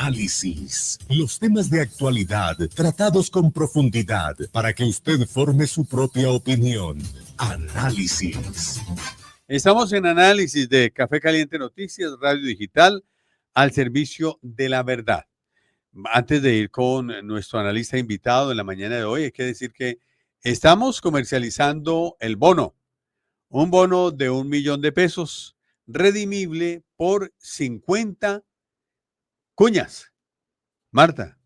Análisis. Los temas de actualidad tratados con profundidad para que usted forme su propia opinión. Análisis. Estamos en Análisis de Café Caliente Noticias, Radio Digital, al servicio de la verdad. Antes de ir con nuestro analista invitado en la mañana de hoy, hay que decir que estamos comercializando el bono. Un bono de 1 millón de pesos, redimible por 50 cuñas, Marta,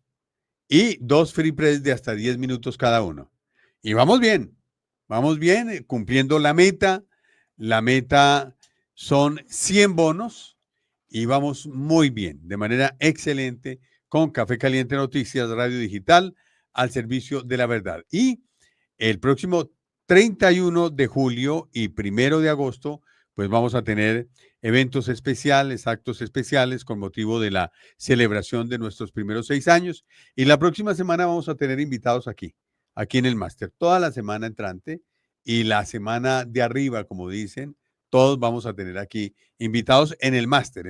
y 2 free press de hasta 10 minutos cada uno. Y vamos bien, cumpliendo la meta. La meta son 100 bonos y vamos muy bien, de manera excelente, con Café Caliente Noticias, Radio Digital, al servicio de la verdad. Y el próximo 31 de julio y 1 de agosto, pues vamos a tener eventos especiales, actos especiales con motivo de la celebración de nuestros primeros 6 años. Y la próxima semana vamos a tener invitados aquí en el máster, toda la semana entrante y la semana de arriba, como dicen, todos vamos a tener aquí invitados en el máster.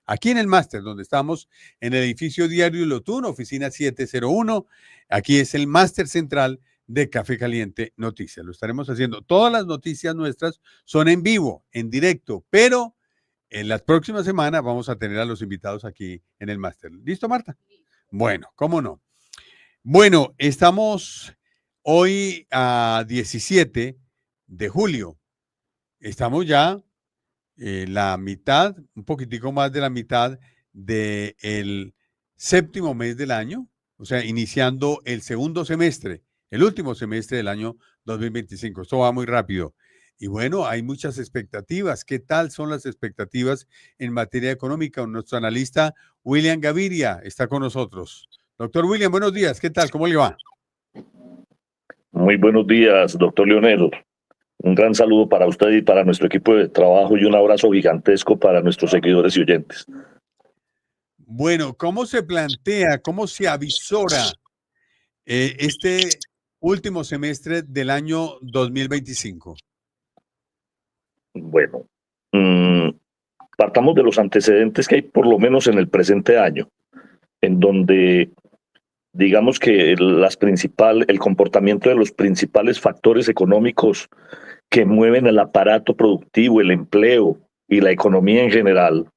Aquí en el máster, donde estamos en el edificio Diario Lotún, oficina 701. Aquí es el máster central de Café Caliente Noticias. Lo estaremos haciendo. Todas las noticias nuestras son en vivo, en directo, pero en la próxima semana vamos a tener a los invitados aquí en el máster. ¿Listo, Marta? Bueno, ¿cómo no? Bueno, estamos hoy a 17 de julio. Estamos ya la mitad, un poquitico más de la mitad del 7º mes del año, o sea, iniciando el segundo semestre, el último semestre del año 2025. Esto va muy rápido. Y bueno, hay muchas expectativas. ¿Qué tal son las expectativas en materia económica? Nuestro analista William Gaviria está con nosotros. Doctor William, buenos días. ¿Qué tal? ¿Cómo le va? Muy buenos días, doctor Leonel. Un gran saludo para usted y para nuestro equipo de trabajo y un abrazo gigantesco para nuestros seguidores y oyentes. Bueno, ¿cómo se plantea, cómo se avisora este último semestre del año 2025? Bueno, partamos de los antecedentes que hay por lo menos en el presente año, en donde digamos que el comportamiento de los principales factores económicos que mueven el aparato productivo, el empleo y la economía en general,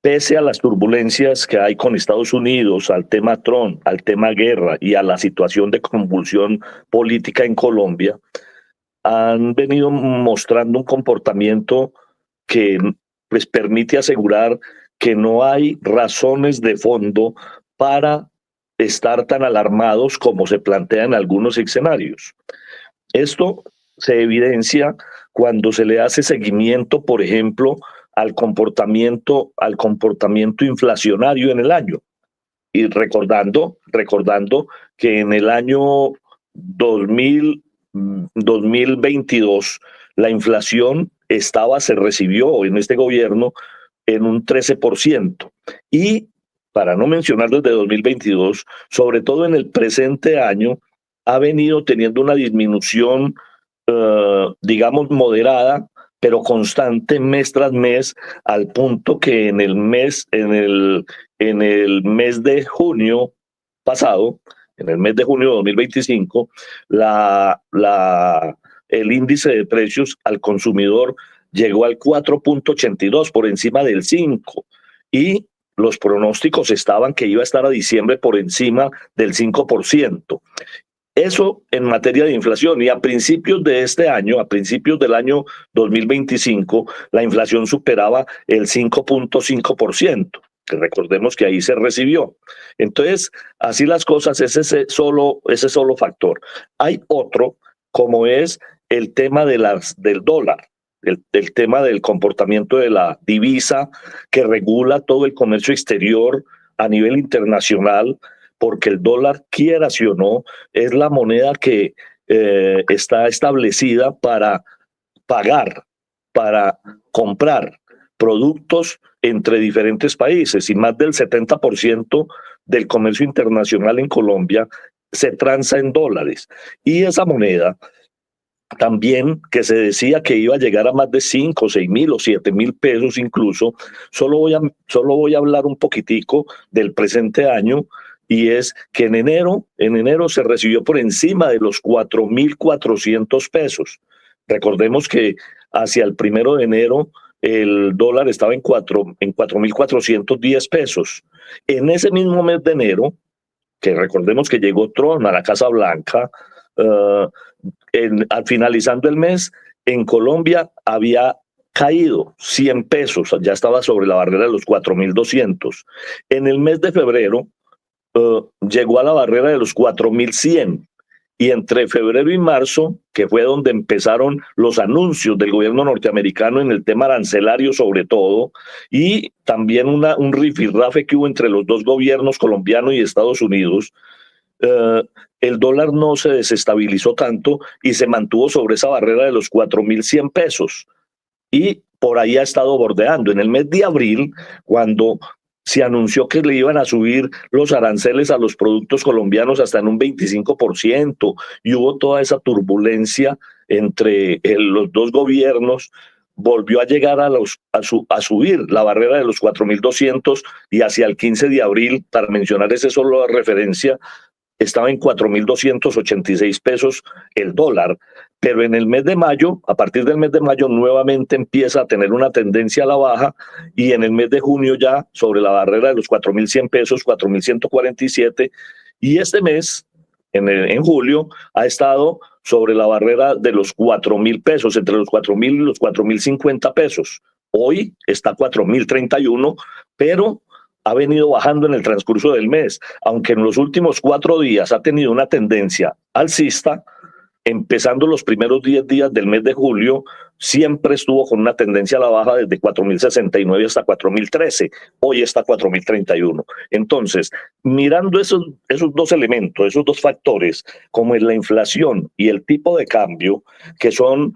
pese a las turbulencias que hay con Estados Unidos, al tema Trump, al tema guerra y a la situación de convulsión política en Colombia, han venido mostrando un comportamiento que pues permite asegurar que no hay razones de fondo para estar tan alarmados como se plantea en algunos escenarios. Esto se evidencia cuando se le hace seguimiento, por ejemplo, al comportamiento inflacionario en el año. Y recordando que en el año 2022 la inflación se recibió en este gobierno en un 13%. Y para no mencionar desde 2022, sobre todo en el presente año, ha venido teniendo una disminución, digamos, moderada, pero constante mes tras mes, al punto que en el mes de junio pasado, en el mes de junio de 2025, el índice de precios al consumidor llegó al 4.82, por encima del 5, y los pronósticos estaban que iba a estar a diciembre por encima del 5%. Eso en materia de inflación. Y a principios de este año, a principios del año 2025, la inflación superaba el 5.5%. Que recordemos que ahí se recibió. Entonces, así las cosas, ese solo factor. Hay otro, como es el tema del dólar. El tema del comportamiento de la divisa que regula todo el comercio exterior a nivel internacional, porque el dólar, quiera sí o no, es la moneda que está establecida para pagar, para comprar productos entre diferentes países, y más del 70% del comercio internacional en Colombia se transa en dólares. Y esa moneda también que se decía que iba a llegar a más de 5, 6.000 o 7.000 pesos incluso. Solo voy a hablar un poquitico del presente año, y es que en enero se recibió por encima de los 4.400 pesos. Recordemos que hacia el 1 de enero el dólar estaba en 4.410 pesos. En ese mismo mes de enero, que recordemos que llegó Trump a la Casa Blanca, al finalizando el mes, en Colombia había caído 100 pesos, ya estaba sobre la barrera de los 4.200. En el mes de febrero llegó a la barrera de los 4.100. Y entre febrero y marzo, que fue donde empezaron los anuncios del gobierno norteamericano en el tema arancelario sobre todo, y también un rifirrafe que hubo entre los dos gobiernos, colombiano y Estados Unidos, el dólar no se desestabilizó tanto y se mantuvo sobre esa barrera de los 4.100 pesos. Y por ahí ha estado bordeando. En el mes de abril, cuando se anunció que le iban a subir los aranceles a los productos colombianos hasta en un 25%, y hubo toda esa turbulencia entre los dos gobiernos, volvió a llegar a subir la barrera de los 4.200, y hacia el 15 de abril, para mencionar ese solo de referencia, estaba en 4.286 pesos el dólar. Pero en el mes de mayo, a partir del mes de mayo, nuevamente empieza a tener una tendencia a la baja, y en el mes de junio ya sobre la barrera de los 4.100 pesos, 4.147, y este mes, en julio, ha estado sobre la barrera de los 4.000 pesos, entre los 4.000 y los 4.050 pesos. Hoy está 4.031, pero ha venido bajando en el transcurso del mes, aunque en los últimos 4 días ha tenido una tendencia alcista. Empezando los primeros 10 días del mes de julio, siempre estuvo con una tendencia a la baja desde 4.069 hasta 4.013. Hoy está 4.031. Entonces, mirando esos dos elementos, esos dos factores, como es la inflación y el tipo de cambio, que son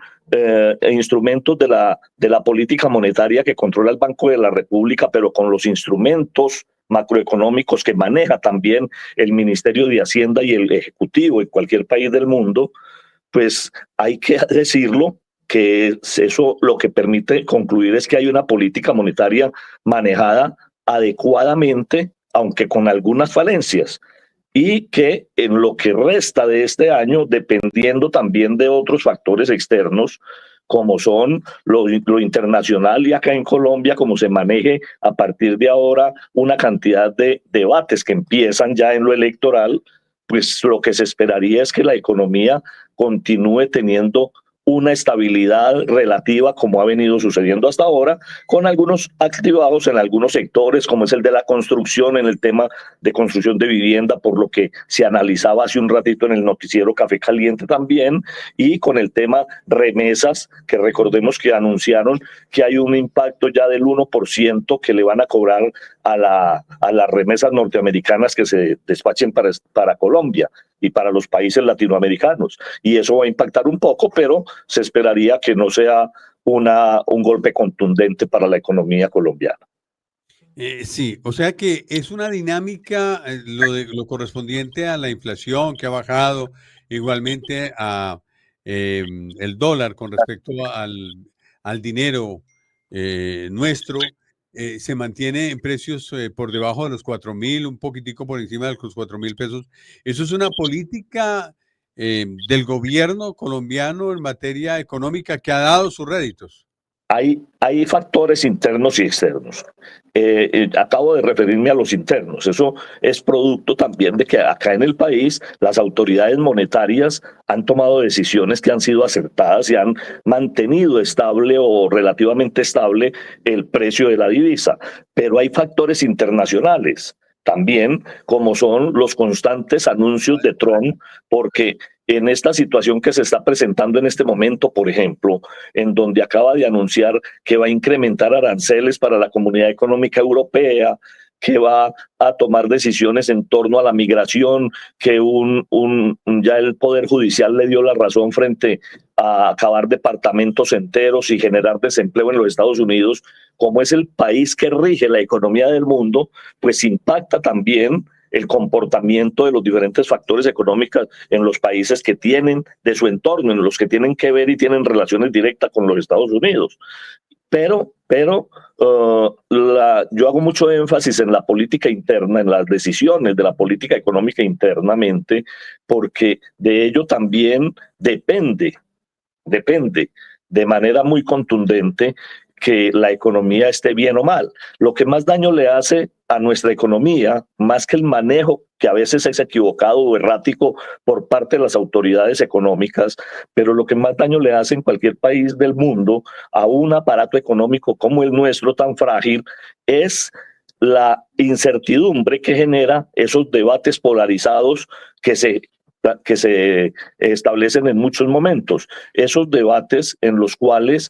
instrumentos de la política monetaria que controla el Banco de la República, pero con los instrumentos macroeconómicos que maneja también el Ministerio de Hacienda y el Ejecutivo en cualquier país del mundo, pues hay que decirlo que eso lo que permite concluir es que hay una política monetaria manejada adecuadamente, aunque con algunas falencias, y que en lo que resta de este año, dependiendo también de otros factores externos, como son lo internacional y acá en Colombia, como se maneje a partir de ahora una cantidad de debates que empiezan ya en lo electoral, pues lo que se esperaría es que la economía continúe teniendo una estabilidad relativa como ha venido sucediendo hasta ahora, con algunos activados en algunos sectores, como es el de la construcción, en el tema de construcción de vivienda, por lo que se analizaba hace un ratito en el noticiero Café Caliente también, y con el tema remesas, que recordemos que anunciaron que hay un impacto ya del 1% que le van a cobrar a las remesas norteamericanas que se despachen para Colombia y para los países latinoamericanos. Y eso va a impactar un poco, pero se esperaría que no sea un golpe contundente para la economía colombiana. Sí, o sea que es una dinámica, lo correspondiente a la inflación que ha bajado, igualmente a el dólar con respecto al dinero nuestro, se mantiene en precios por debajo de los 4.000, un poquitico por encima de los 4.000 pesos. ¿Eso es una política del gobierno colombiano en materia económica que ha dado sus réditos? Hay factores internos y externos. Acabo de referirme a los internos. Eso es producto también de que acá en el país las autoridades monetarias han tomado decisiones que han sido acertadas y han mantenido estable o relativamente estable el precio de la divisa. Pero hay factores internacionales también, como son los constantes anuncios de Trump, porque en esta situación que se está presentando en este momento, por ejemplo, en donde acaba de anunciar que va a incrementar aranceles para la Comunidad Económica Europea, que va a tomar decisiones en torno a la migración, que ya el Poder Judicial le dio la razón frente a acabar departamentos enteros y generar desempleo en los Estados Unidos, como es el país que rige la economía del mundo, pues impacta también el comportamiento de los diferentes factores económicos en los países que tienen de su entorno, en los que tienen que ver y tienen relaciones directas con los Estados Unidos. Pero yo hago mucho énfasis en la política interna, en las decisiones de la política económica internamente, porque de ello también depende de manera muy contundente que la economía esté bien o mal. Lo que más daño le hace a nuestra economía, más que el manejo, que a veces es equivocado o errático por parte de las autoridades económicas, pero lo que más daño le hace en cualquier país del mundo a un aparato económico como el nuestro tan frágil es la incertidumbre que genera esos debates polarizados que se establecen en muchos momentos. Esos debates en los cuales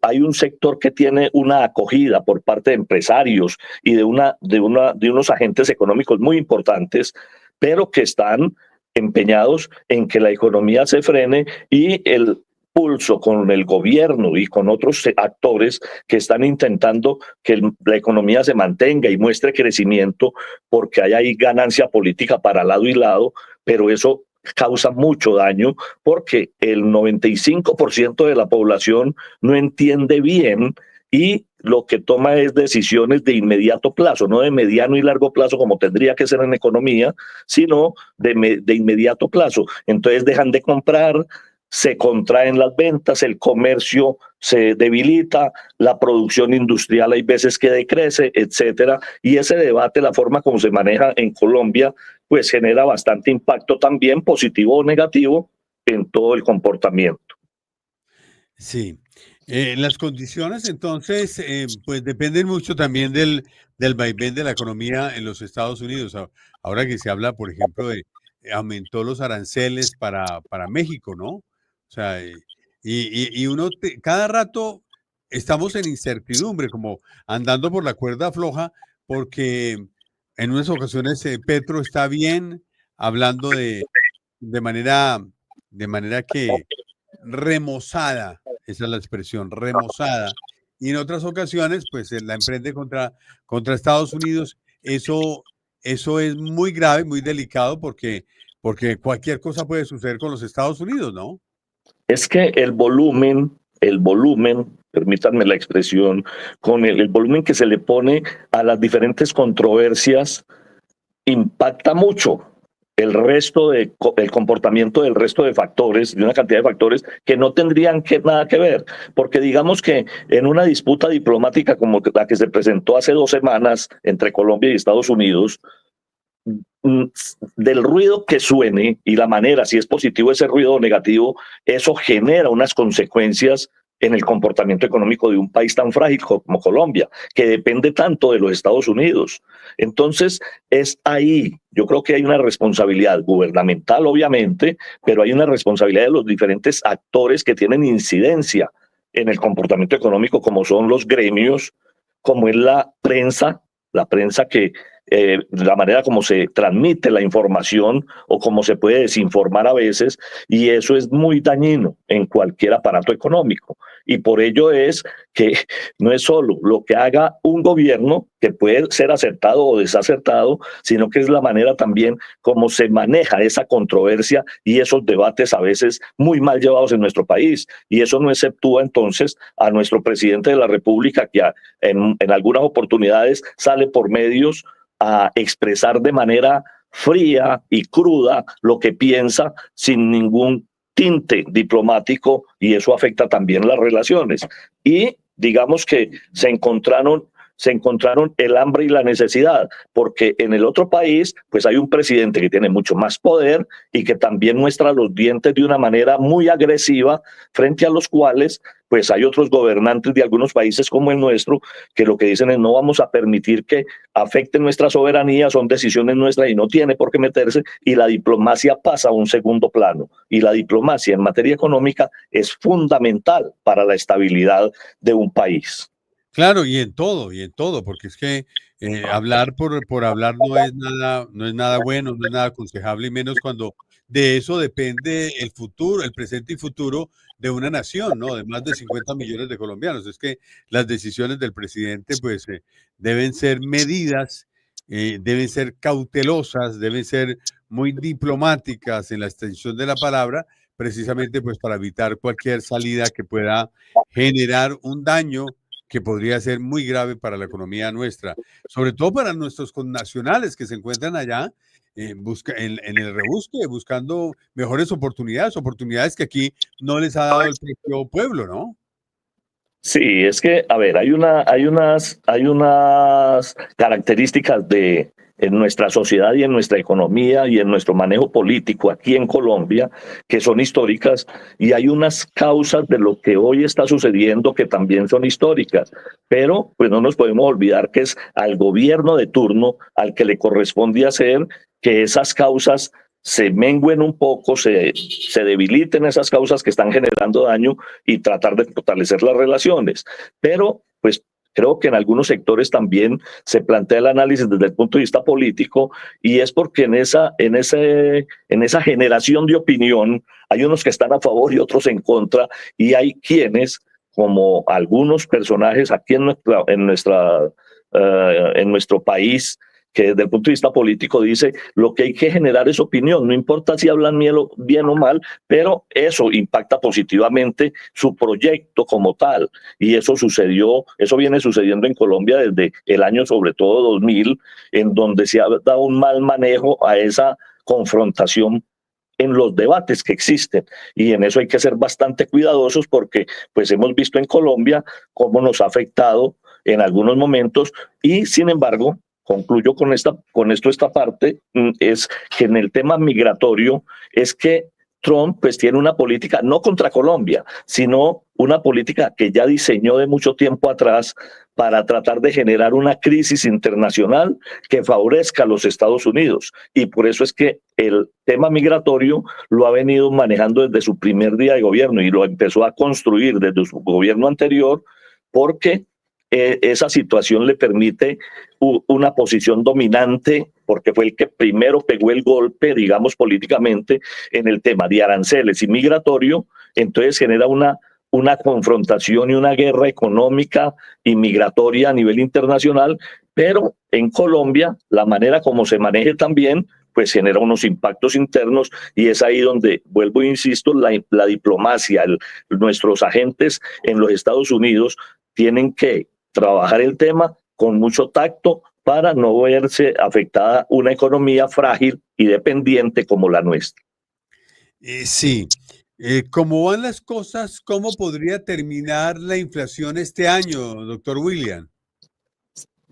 hay un sector que tiene una acogida por parte de empresarios y de unos agentes económicos muy importantes, pero que están empeñados en que la economía se frene, y el pulso con el gobierno y con otros actores que están intentando que la economía se mantenga y muestre crecimiento, porque hay ahí ganancia política para lado y lado, pero eso causa mucho daño porque el 95% de la población no entiende bien y lo que toma es decisiones de inmediato plazo, no de mediano y largo plazo como tendría que ser en economía, sino de inmediato plazo. Entonces dejan de comprar, se contraen las ventas, el comercio se debilita, la producción industrial hay veces que decrece, etcétera. Y ese debate, la forma como se maneja en Colombia, pues genera bastante impacto también, positivo o negativo, en todo el comportamiento. Sí. Las condiciones, entonces, pues dependen mucho también del vaivén de la economía en los Estados Unidos. Ahora que se habla, por ejemplo, de aumentó los aranceles para México, ¿no? O sea, y uno cada rato estamos en incertidumbre, como andando por la cuerda floja, porque en unas ocasiones Petro está bien hablando de manera, de manera que remozada, esa es la expresión, remozada. Y en otras ocasiones, pues la emprende contra Estados Unidos. Eso es muy grave, muy delicado, porque cualquier cosa puede suceder con los Estados Unidos, ¿no? Es que el volumen, permítanme la expresión, con el volumen que se le pone a las diferentes controversias impacta mucho el comportamiento del resto de factores, de una cantidad de factores que no tendrían nada que ver, porque digamos que en una disputa diplomática como la que se presentó hace 2 semanas entre Colombia y Estados Unidos, del ruido que suene y la manera, si es positivo ese ruido o negativo, eso genera unas consecuencias en el comportamiento económico de un país tan frágil como Colombia, que depende tanto de los Estados Unidos. Entonces, es ahí, yo creo que hay una responsabilidad gubernamental, obviamente, pero hay una responsabilidad de los diferentes actores que tienen incidencia en el comportamiento económico, como son los gremios, como es la prensa que la manera como se transmite la información o cómo se puede desinformar a veces, y eso es muy dañino en cualquier aparato económico. Y por ello es que no es solo lo que haga un gobierno, que puede ser acertado o desacertado, sino que es la manera también como se maneja esa controversia y esos debates a veces muy mal llevados en nuestro país. Y eso no exceptúa entonces a nuestro presidente de la República, que en algunas oportunidades sale por medios a expresar de manera fría y cruda lo que piensa sin ningún tinte diplomático, y eso afecta también las relaciones. Y digamos que se encontraron el hambre y la necesidad, porque en el otro país pues hay un presidente que tiene mucho más poder y que también muestra los dientes de una manera muy agresiva, frente a los cuales pues hay otros gobernantes de algunos países como el nuestro que lo que dicen es: no vamos a permitir que afecten nuestra soberanía, son decisiones nuestras y no tiene por qué meterse, y la diplomacia pasa a un segundo plano. Y la diplomacia en materia económica es fundamental para la estabilidad de un país. Claro, y en todo, porque es que hablar por hablar no es nada bueno, no es nada aconsejable, y menos cuando de eso depende el futuro, el presente y futuro de una nación, ¿no? De más de 50 millones de colombianos. Es que las decisiones del presidente, pues, deben ser medidas deben ser cautelosas, deben ser muy diplomáticas en la extensión de la palabra, precisamente pues para evitar cualquier salida que pueda generar un daño que podría ser muy grave para la economía nuestra, sobre todo para nuestros connacionales que se encuentran allá en el rebusque, buscando mejores oportunidades, oportunidades que aquí no les ha dado el propio pueblo, ¿no? Sí, es que, a ver, hay unas características en nuestra sociedad y en nuestra economía y en nuestro manejo político aquí en Colombia que son históricas y hay unas causas de lo que hoy está sucediendo que también son históricas. Pero, pues no nos podemos olvidar que es al gobierno de turno al que le corresponde hacer que esas causas se mengüen un poco, se debiliten esas causas que están generando daño y tratar de fortalecer las relaciones. Pero, pues, creo que en algunos sectores también se plantea el análisis desde el punto de vista político y es porque en esa generación de opinión hay unos que están a favor y otros en contra y hay quienes, como algunos personajes aquí en nuestro país, que desde el punto de vista político dice lo que hay que generar es opinión, no importa si hablan bien o mal, pero eso impacta positivamente su proyecto como tal. Y eso viene sucediendo en Colombia desde el año sobre todo 2000, en donde se ha dado un mal manejo a esa confrontación en los debates que existen y en eso hay que ser bastante cuidadosos porque pues hemos visto en Colombia cómo nos ha afectado en algunos momentos y sin embargo concluyo con esto esta parte, es que en el tema migratorio es que Trump pues tiene una política no contra Colombia, sino una política que ya diseñó de mucho tiempo atrás para tratar de generar una crisis internacional que favorezca a los Estados Unidos. Y por eso es que el tema migratorio lo ha venido manejando desde su primer día de gobierno y lo empezó a construir desde su gobierno anterior porque esa situación le permite una posición dominante, porque fue el que primero pegó el golpe, digamos, políticamente, en el tema de aranceles y migratorio, entonces genera una confrontación y una guerra económica y migratoria a nivel internacional, pero en Colombia, la manera como se maneje también, pues genera unos impactos internos y es ahí donde, vuelvo e insisto, la diplomacia, nuestros agentes en los Estados Unidos tienen que trabajar el tema con mucho tacto para no verse afectada una economía frágil y dependiente como la nuestra. Sí. ¿Cómo van las cosas? ¿Cómo podría terminar la inflación este año, doctor William?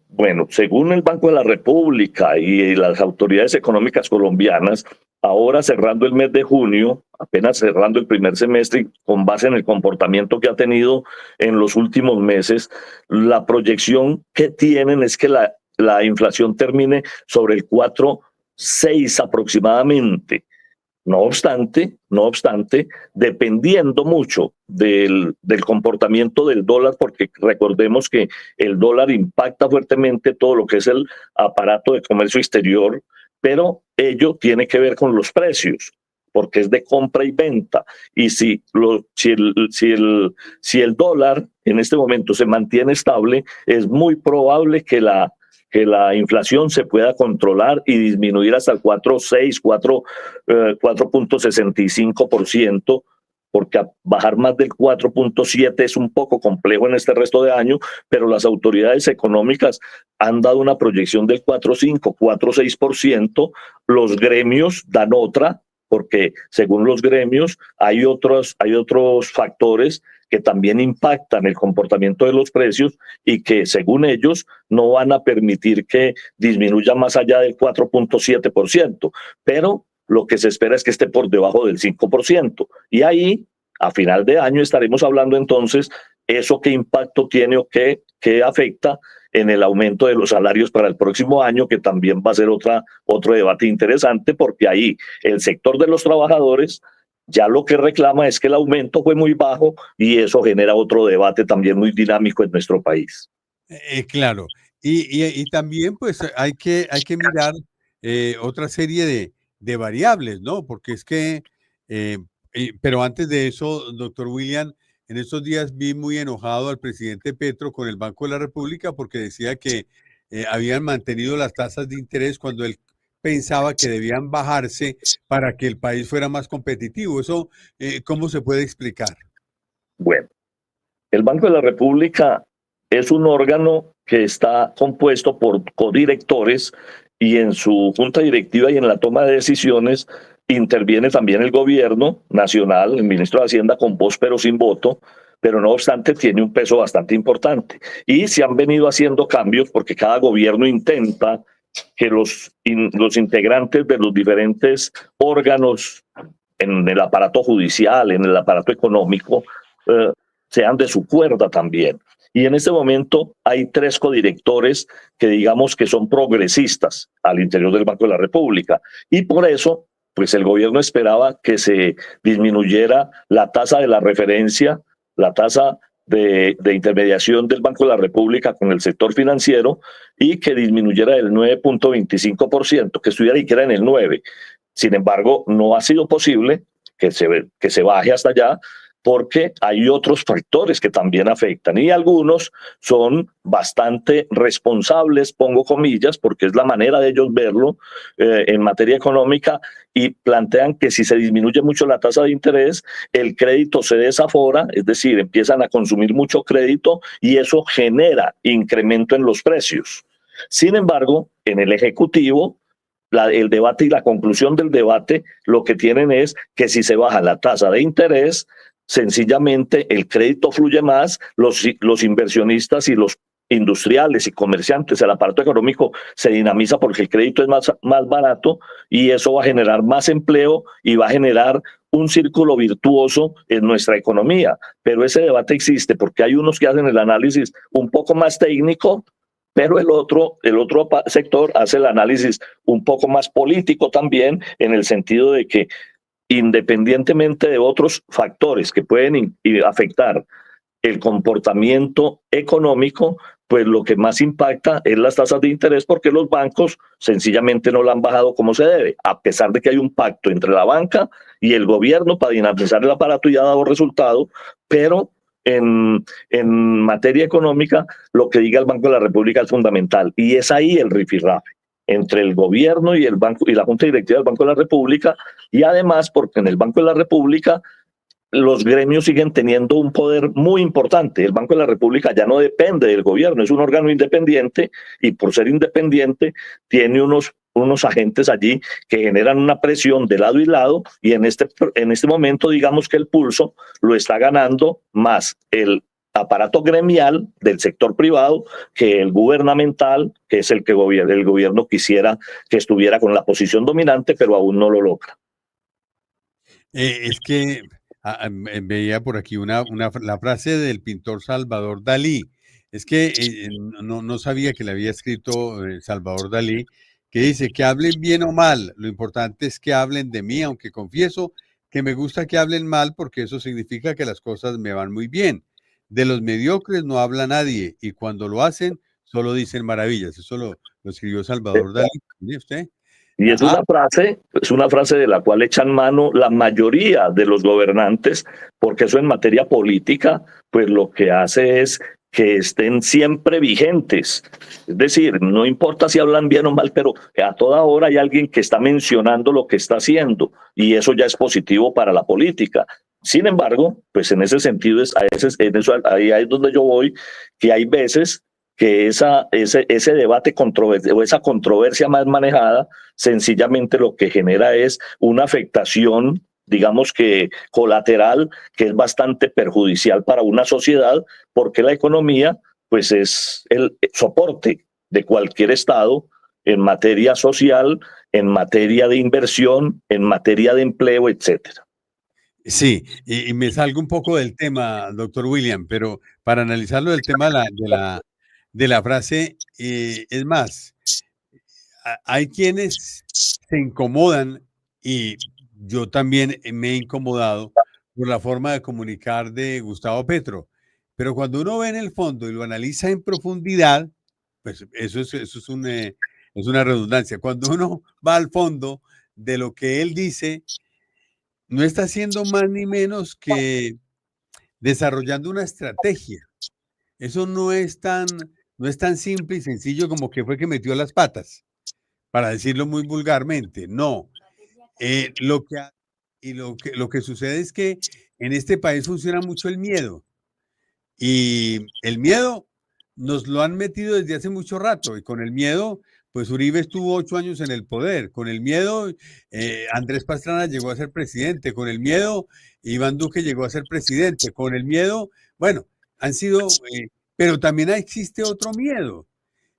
Bueno, según el Banco de la República y las autoridades económicas colombianas, ahora cerrando el mes de junio, apenas cerrando el primer semestre, con base en el comportamiento que ha tenido en los últimos meses, la proyección que tienen es que la inflación termine sobre el 4,6 aproximadamente. No obstante, dependiendo mucho del comportamiento del dólar, porque recordemos que el dólar impacta fuertemente todo lo que es el aparato de comercio exterior, pero ello tiene que ver con los precios, porque es de compra y venta. Y si el dólar en este momento se mantiene estable, es muy probable que la inflación se pueda controlar y disminuir hasta el 4,6, 4,65%, porque bajar más del 4,7 es un poco complejo en este resto de año, pero las autoridades económicas han dado una proyección del 4,5, 4,6%, los gremios dan otra, porque según los gremios hay otros factores que también impactan el comportamiento de los precios y que según ellos no van a permitir que disminuya más allá del 4,7%, pero lo que se espera es que esté por debajo del 5%. Y ahí, a final de año, estaremos hablando entonces eso qué impacto tiene o qué afecta en el aumento de los salarios para el próximo año, que también va a ser otro debate interesante, porque ahí el sector de los trabajadores ya lo que reclama es que el aumento fue muy bajo y eso genera otro debate también muy dinámico en nuestro país. Claro. Y también, pues, hay que mirar otra serie de variables, ¿no? Porque es que, eh, pero antes de eso, doctor William, en estos días vi muy enojado al presidente Petro con el Banco de la República porque decía que habían mantenido las tasas de interés cuando él pensaba que debían bajarse para que el país fuera más competitivo. Eso, ¿cómo se puede explicar? Bueno, el Banco de la República es un órgano que está compuesto por codirectores y en su junta directiva y en la toma de decisiones interviene también el gobierno nacional, el ministro de Hacienda con voz pero sin voto, pero no obstante tiene un peso bastante importante. Y se han venido haciendo cambios porque cada gobierno intenta que los integrantes de los diferentes órganos en el aparato judicial, en el aparato económico, eh, sean de su cuerda también. Y en este momento hay 3 codirectores que digamos que son progresistas al interior del Banco de la República. Y por eso, pues el gobierno esperaba que se disminuyera la tasa de la referencia, la tasa de intermediación del Banco de la República con el sector financiero y que disminuyera del 9.25%, que estuviera y que era en el 9%. Sin embargo, no ha sido posible que se baje hasta allá porque hay otros factores que también afectan y algunos son bastante responsables, pongo comillas, porque es la manera de ellos verlo en materia económica y plantean que si se disminuye mucho la tasa de interés, el crédito se desafora, es decir, empiezan a consumir mucho crédito y eso genera incremento en los precios. Sin embargo, en el Ejecutivo, el debate y la conclusión del debate lo que tienen es que si se baja la tasa de interés, sencillamente el crédito fluye más, los inversionistas y los industriales y comerciantes, el aparato económico se dinamiza porque el crédito es más barato y eso va a generar más empleo y va a generar un círculo virtuoso en nuestra economía. Pero ese debate existe porque hay unos que hacen el análisis un poco más técnico, pero el otro sector hace el análisis un poco más político también, en el sentido de que independientemente de otros factores que pueden afectar el comportamiento económico, pues lo que más impacta es las tasas de interés porque los bancos sencillamente no la han bajado como se debe, a pesar de que hay un pacto entre la banca y el gobierno para dinamizar el aparato y ha dado resultado, pero en materia económica lo que diga el Banco de la República es fundamental y es ahí el rifirrafe entre el gobierno y el banco y la junta directiva del Banco de la República y además porque en el Banco de la República los gremios siguen teniendo un poder muy importante. El Banco de la República ya no depende del gobierno, es un órgano independiente y por ser independiente tiene unos agentes allí que generan una presión de lado y lado y en este momento digamos que el pulso lo está ganando más el aparato gremial del sector privado que el gubernamental, que es el que el gobierno quisiera que estuviera con la posición dominante, pero aún no lo logra. Es que veía por aquí la frase del pintor Salvador Dalí. Es que no sabía que le había escrito Salvador Dalí, que dice que hablen bien o mal, lo importante es que hablen de mí, aunque confieso que me gusta que hablen mal porque eso significa que las cosas me van muy bien. De los mediocres no habla nadie y cuando lo hacen solo dicen maravillas. Eso lo escribió Salvador Dalí. ¿Sí, usted? Y es una frase de la cual echan mano la mayoría de los gobernantes, porque eso en materia política, pues lo que hace es que estén siempre vigentes. Es decir, no importa si hablan bien o mal, pero a toda hora hay alguien que está mencionando lo que está haciendo y eso ya es positivo para la política. Sin embargo, pues en ese sentido, ahí es donde yo voy, que hay veces que ese debate o esa controversia más manejada, sencillamente lo que genera es una afectación, digamos que colateral, que es bastante perjudicial para una sociedad, porque la economía pues es el soporte de cualquier Estado en materia social, en materia de inversión, en materia de empleo, etcétera. Sí, y me salgo un poco del tema, doctor William, pero para analizarlo del tema de la frase, es más, hay quienes se incomodan y yo también me he incomodado por la forma de comunicar de Gustavo Petro, pero cuando uno ve en el fondo y lo analiza en profundidad, pues es una redundancia. Cuando uno va al fondo de lo que él dice, no está haciendo más ni menos que desarrollando una estrategia. Eso no es tan simple y sencillo como que fue que metió las patas, para decirlo muy vulgarmente. No. Lo que, lo que sucede es que en este país funciona mucho el miedo. Y el miedo nos lo han metido desde hace mucho rato. Y con el miedo, pues Uribe estuvo 8 años en el poder. Con el miedo, Andrés Pastrana llegó a ser presidente. Con el miedo, Iván Duque llegó a ser presidente. Con el miedo, bueno, han sido, pero también existe otro miedo.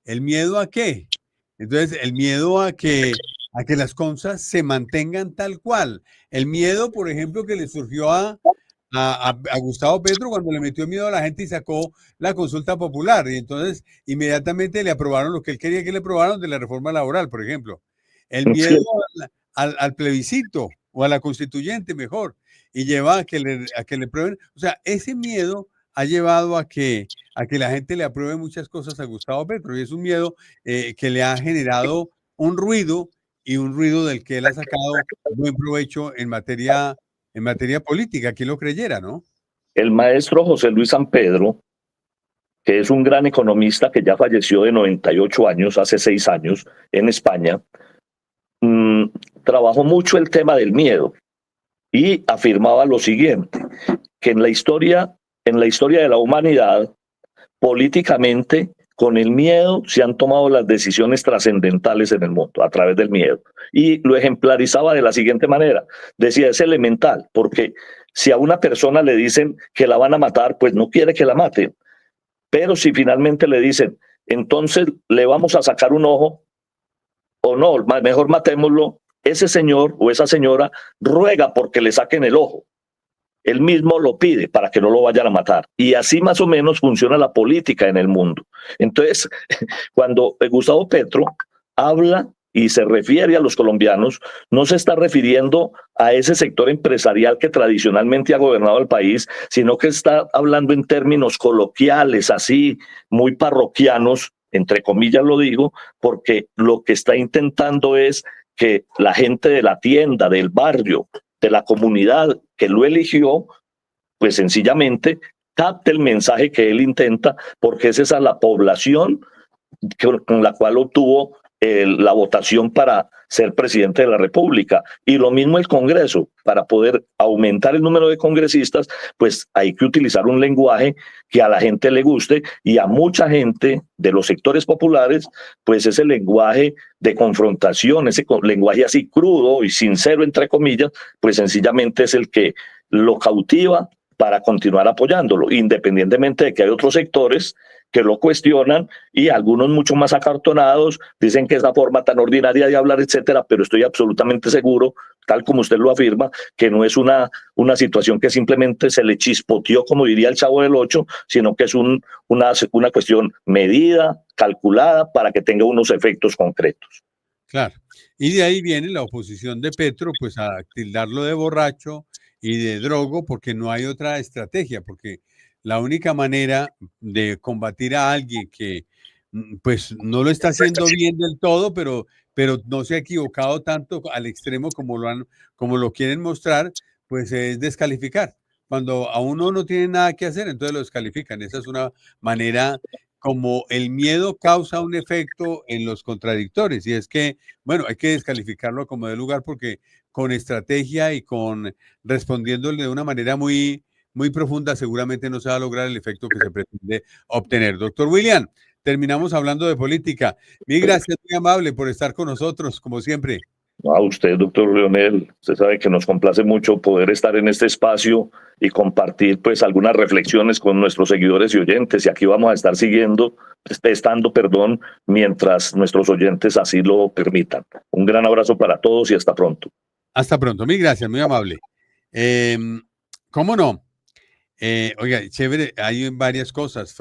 ¿El miedo a qué? Entonces, el miedo a que las cosas se mantengan tal cual. El miedo, por ejemplo, que le surgió a Gustavo Petro cuando le metió miedo a la gente y sacó la consulta popular. Y entonces, inmediatamente le aprobaron lo que él quería que le aprobaran de la reforma laboral, por ejemplo. El miedo al plebiscito o a la constituyente, mejor, y lleva a que le prueben. O sea, ese miedo ha llevado a que la gente le apruebe muchas cosas a Gustavo Petro, y es un miedo que le ha generado un ruido, y un ruido del que él ha sacado buen provecho en materia política, quien lo creyera, ¿no? El maestro José Luis San Pedro, que es un gran economista que ya falleció de 98 años, hace 6 años, en España, trabajó mucho el tema del miedo y afirmaba lo siguiente, que en la historia de la humanidad, políticamente, con el miedo se han tomado las decisiones trascendentales en el mundo, a través del miedo. Y lo ejemplarizaba de la siguiente manera. Decía, es elemental, porque si a una persona le dicen que la van a matar, pues no quiere que la maten. Pero si finalmente le dicen, entonces le vamos a sacar un ojo, o no, mejor matémoslo, ese señor o esa señora ruega porque le saquen el ojo. Él mismo lo pide para que no lo vayan a matar. Y así más o menos funciona la política en el mundo. Entonces, cuando Gustavo Petro habla y se refiere a los colombianos, no se está refiriendo a ese sector empresarial que tradicionalmente ha gobernado el país, sino que está hablando en términos coloquiales, así, muy parroquianos, entre comillas lo digo, porque lo que está intentando es que la gente de la tienda, del barrio, de la comunidad que lo eligió, pues sencillamente capte el mensaje que él intenta, porque es esa la población con la cual obtuvo la votación para ser presidente de la República. Y lo mismo el Congreso, para poder aumentar el número de congresistas, pues hay que utilizar un lenguaje que a la gente le guste, y a mucha gente de los sectores populares, pues ese lenguaje de confrontación, ese lenguaje así crudo y sincero, entre comillas, pues sencillamente es el que lo cautiva para continuar apoyándolo, independientemente de que hay otros sectores que lo cuestionan, y algunos mucho más acartonados dicen que esa forma tan ordinaria de hablar, etcétera, pero estoy absolutamente seguro, tal como usted lo afirma, que no es una situación que simplemente se le chispoteó, como diría el Chavo del Ocho, sino que es una cuestión medida, calculada, para que tenga unos efectos concretos. Claro. Y de ahí viene la oposición de Petro, pues a tildarlo de borracho y de drogo, porque no hay otra estrategia, porque la única manera de combatir a alguien que pues no lo está haciendo bien del todo, pero no se ha equivocado tanto al extremo como lo quieren mostrar, pues es descalificar. Cuando a uno no tiene nada que hacer, entonces lo descalifican. Esa es una manera como el miedo causa un efecto en los contradictores, y es que, bueno, hay que descalificarlo como de lugar, porque con estrategia y respondiéndole de una manera muy profunda, seguramente no se va a lograr el efecto que se pretende obtener. Doctor William, terminamos hablando de política. Mil gracias, muy amable por estar con nosotros, como siempre. A usted, doctor Leonel, usted sabe que nos complace mucho poder estar en este espacio y compartir pues algunas reflexiones con nuestros seguidores y oyentes, y aquí vamos a estar estando, mientras nuestros oyentes así lo permitan. Un gran abrazo para todos y hasta pronto. Hasta pronto, mil gracias, muy amable. ¿Cómo no? Oiga, chévere, hay varias cosas.